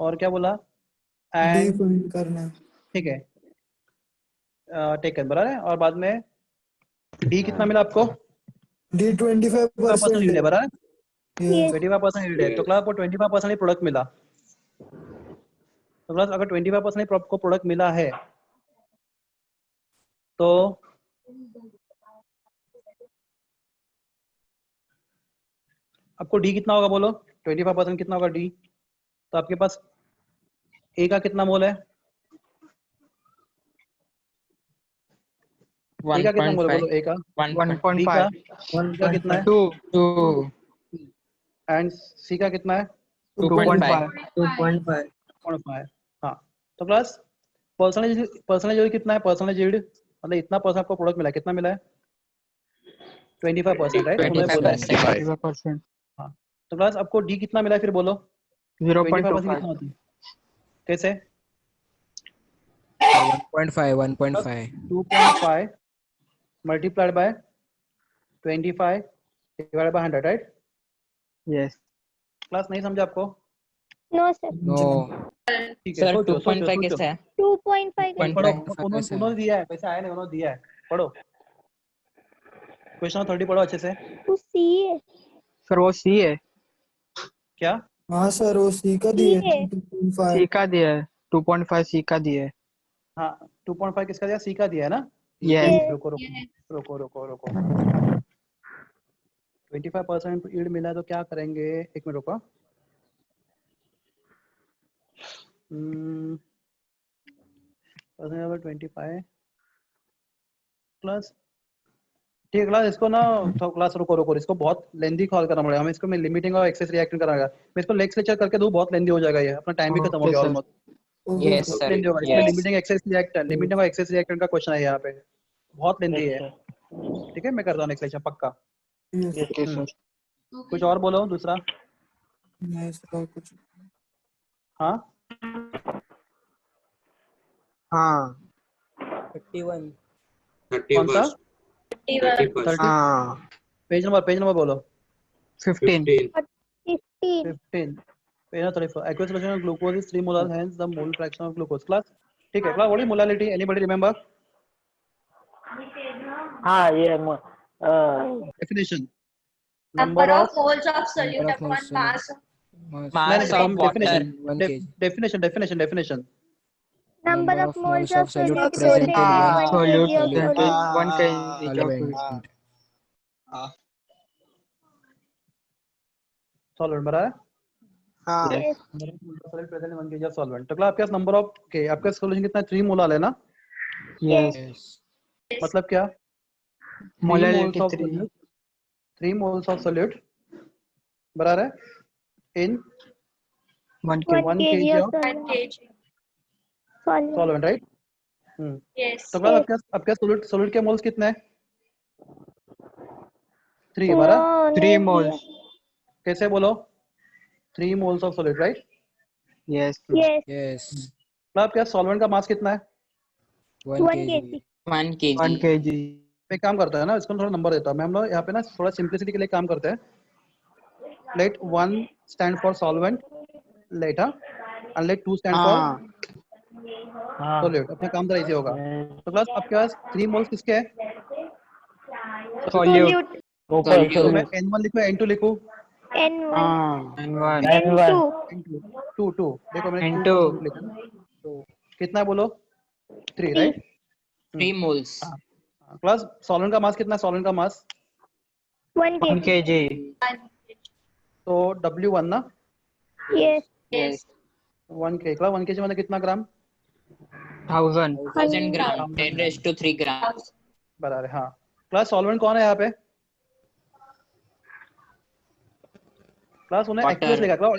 और क्या बोला? एंड ठीक है, टेकन, बराबर है। और बाद में डी कितना मिला आपको? डी 25% यील्ड है, बराबर है। Yes. 25% यील्ड है, तो क्लास आपको 25% ही प्रोडक्ट मिला। तो क्लास अगर 25% को प्रोडक्ट मिला है तो आपको डी कितना होगा बोलो? 25% कितना होगा डी? तो आपके पास ए का कितना मोल है? ए का कितना मोल है बोलो? ए का 1.5 डी का कितना है? 2 एंड सी का कितना है? 2.5 2.5। हाँ, तो क्लास परसेंटेज यील्ड कितना है? परसेंटेज यील्ड मतलब इतना परसेंट आपको प्रोडक्ट मिला है, कितना मिला है? 25%, राइट? उन्होंने बोला है। 25%। हाँ, तो क्लास आपको डी कितना मिला है फिर बोलो? 25% कितना होती है? कैसे? 1.5 2.5 multiplied by 25 divide by 100, right? Yes. Class नहीं समझा आपको? No, sir. नो ठीक है, सर सोचो 2.5 कैसे है? 2.5. पढ़ो, 1.5 उन्होंने दिया है, पैसा आया नहीं, उन्होंने दिया है, पढ़ो क्वेश्चन 30 पढ़ो अच्छे से। To see है. सर वो सी है। क्या? हाँ सर, वो सी का दिए सी है. 2.5। सी का दिया है 2.5 सी का दिया है। हाँ, 2.5 किसका दिया? सी का दिया है ना? यस। Yes. रुको रुको रुको रुको रुको 25% यील्ड मिला है तो क्या करेंगे? एक मिनट रुको। परसेंट 25 प्लस, ठीक है क्लास, इसको ना तो क्लास रुको रुको, इसको बहुत लेंदी कॉल करना पड़ेगा हमें, इसको मैं लिमिटिंग और एक्सेस रिएक्शन कराऊंगा। मैं इसको नेक्स्ट लेक्चर करके दूं, बहुत लेंदी हो जाएगा ये, अपना टाइम भी खत्म हो गया ऑलमोस्ट। यस सर, लेंदी होगा इसमें, लिमिटिंग एक्सेस रिएक्शन, लिमिटिंग और एक्सेस रिएक्शन का क्वेश्चन है यहाँ पे, बहुत लेंदी है। ठीक है, मैं कर रहा हूँ नेक्स्ट लेक्चर पक्का। Okay sir. कुछ और बोलो दूसरा। नहीं सर, और कुछ हाँ हाँ 31 कौन सा? 30%। हाँ पेज नंबर बोलो। 15 15. 15 page number 34। aqueous solution of glucose is 3 molar, hence the mole fraction of glucose। Class ठीक है class, what is molality? Anybody remember? हाँ ये Definition, Number of moles of solute Number of upon moles mass. mass of water, 1 kg. definition Number of moles of solute present present in in 1 1 solute kg of solute. 1 kg of solvent. solvent बराबर है? हाँ Yes. solid present in 1 kg of solvent। तो class आपके पास number of के आपका solution कितना है? 3 molar है ना? यस। Yes. मतलब क्या? मोलारिटी 3 moles of solute बराबर है in 1 1 kg। kg of 1 solvent. kg. solvent, right? Yes. तो क्लास आपके सोल्यूट के मोल्स कितने हैं? 3 बराबर। 3 moles। कैसे बोलो? 3 moles of solid, right? Yes. Yes. Yes. मतलब आपके सॉल्वेंट का मास कितना है? 1 1 kg. kg. 1 kg. 1 kg। पे काम करता है ना, इसको थोड़ा नंबर देता हूँ मैं। हम लोग यहाँ पे ना थोड़ा सिंपलिसिटी के लिए काम करते हैं। Let 1 stand for solvent, let and let 2 stand for solid. अपना काम तो ऐसे होगा। तो क्लास आपके पास 3 मोल्स किसके हैं? Solute. तो मैं N1 लिखूं N2 लिखूं? N1. N1 N2. 2 देखो मैंने N2 2 लिखा ना। तो कितना है बोलो? 3, राइट? 3 moles. क्लास सॉल्वेंट का मास कितना है? सॉल्वेंट का मास 1 1 kg. kg। तो W1 ना? Yes. Yes. 1 kg। Class 1 kg मतलब कितना ग्राम? 1000 1000 gram. 10⁻³ grams. बराबर है, हाँ। क्लास सॉल्वेंट कौन है यहाँ पे? क्लास उन्हें Water. एक्वियस लिखा। क्लास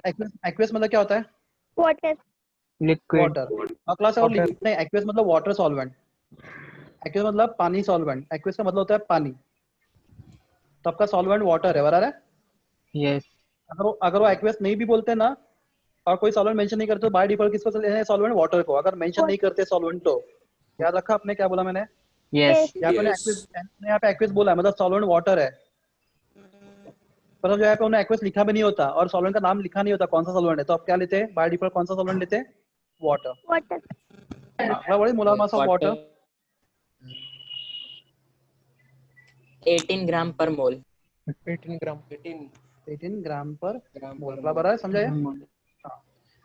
एक्वियस मतलब क्या होता है? Water. लिक्विड। वाटर। और क्लास अगर नहीं, एक्वियस मतलब वाटर सॉल्वेंट। एक्वियस मतलब पानी सॉल्वेंट। एक्वियस का मतलब होता है पानी। तो आपका सॉल्वेंट वाटर है, बराबर है? यस। अगर वो एक्वियस नहीं भी बोलते ना और कोई सॉल्वेंट मेंशन नहीं करते तो बाय डिफॉल्ट किसको लेना है? सॉल्वेंट वाटर को। अगर मेंशन नहीं करते सॉल्वेंट तो याद रखा आपने, क्या बोला मैंने? यस। यहाँ पे एक्वियस बोला है मतलब सॉल्वेंट वाटर है, पर जो यहाँ पे उन्हें एक्वियस लिखा भी नहीं होता और सॉल्वेंट का नाम लिखा नहीं होता कौन सा सॉल्वेंट है, तो आप क्या लेते हैं बाय डिफॉल्ट? कौन सा सॉल्वेंट लेते हैं? Water. Water. What is molar mass of water? 18 gram per मोल 18 ग्राम 18 ग्राम पर ग्राम मोल पर बराबर है, समझा ये? हाँ,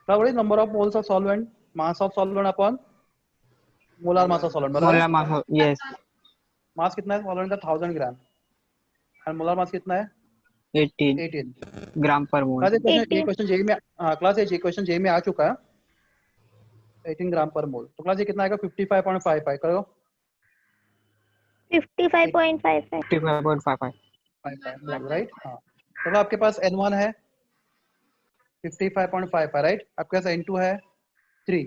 what is number of moles of solvent, mass of solvent upon molar mass of solvent, बराबर मोलर है? मास यस मास कितना है solvent का? 1000 ग्राम, और मोलर मास कितना है? 18 18। ग्राम पर मोल। क्लास ये क्वेश्चन जेई में, हाँ क्लास ये क्वेश्चन जेई में आ चुका है, 18 ग्राम पर मोल। तो क्लास ये कितना आएगा? 55.55 करो, 55.55. 55.55 राइट? हाँ, तो आपके पास N1 है 55.55, राइट? आपके पास N2 है 3,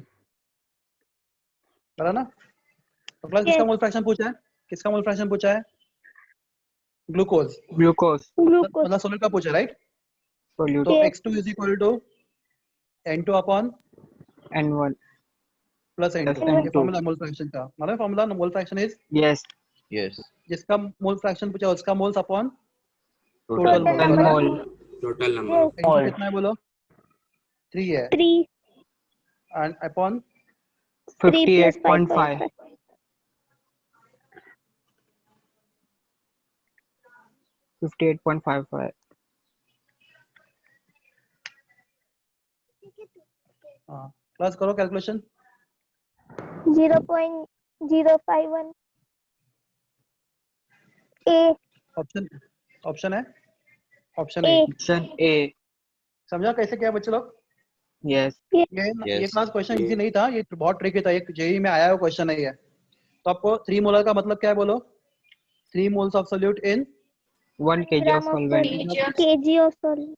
बराबर ना? तो क्लास किसका Yes. मोल फ्रैक्शन पूछा है? किसका मोल फ्रैक्शन पूछा है? Glucose, glucose Glucose. मतलब सोल्यूट का पूछा है, राइट? सोल्यूट तो Yes. X2 is equal to N2 upon N1 plus N2, Plus ये N2 फॉर्मूला मोल फ्रैक्शन का, मतलब formula mole fraction is yes Yes. जिसका मोल फ्रैक्शन पूछा उसका moles upon Total total mole, Total बराबर है? मोल Total number of N2 कितना है बोलो? 3 है, 3. And upon 3 plus 58.5 5.5. 58.55 हाँ, क्लास करो कैलकुलेशन। 0.051. A. ऑप्शन ऑप्शन है, option A, A. Option A समझा कैसे क्या बच्चे लोग? यस ये Yes. क्लास क्वेश्चन इजी नहीं था, ये बहुत ट्रिकी था, एक जेई में आया हुआ क्वेश्चन है ये। तो आपको 3 मोलर का मतलब क्या है बोलो? 3 moles of solute in 1 kg of Gram of solvent solvent. kg of solvent.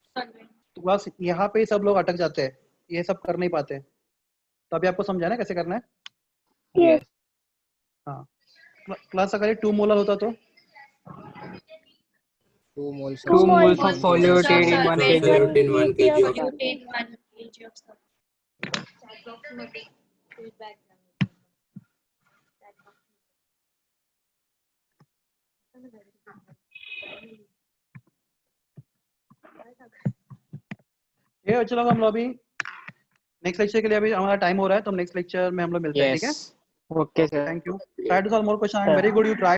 तो बस यहाँ पे ही सब लोग अटक जाते हैं, ये सब कर नहीं पाते। तो अभी आपको समझा ना कैसे करना है? Yes. हाँ, क्लास अगर ये 2 मोलर होता तो 2 moles 2 Two moles moles of solute in 1 kg solute in 1 kg of ये चलो हम लोग अभी नेक्स्ट लेक्चर के लिए, अभी हमारा टाइम हो रहा है, तो नेक्स्ट लेक्चर में हम लोग मिलते हैं, ठीक है? yes okay sir thank you. Try to solve more question, I am very good, you try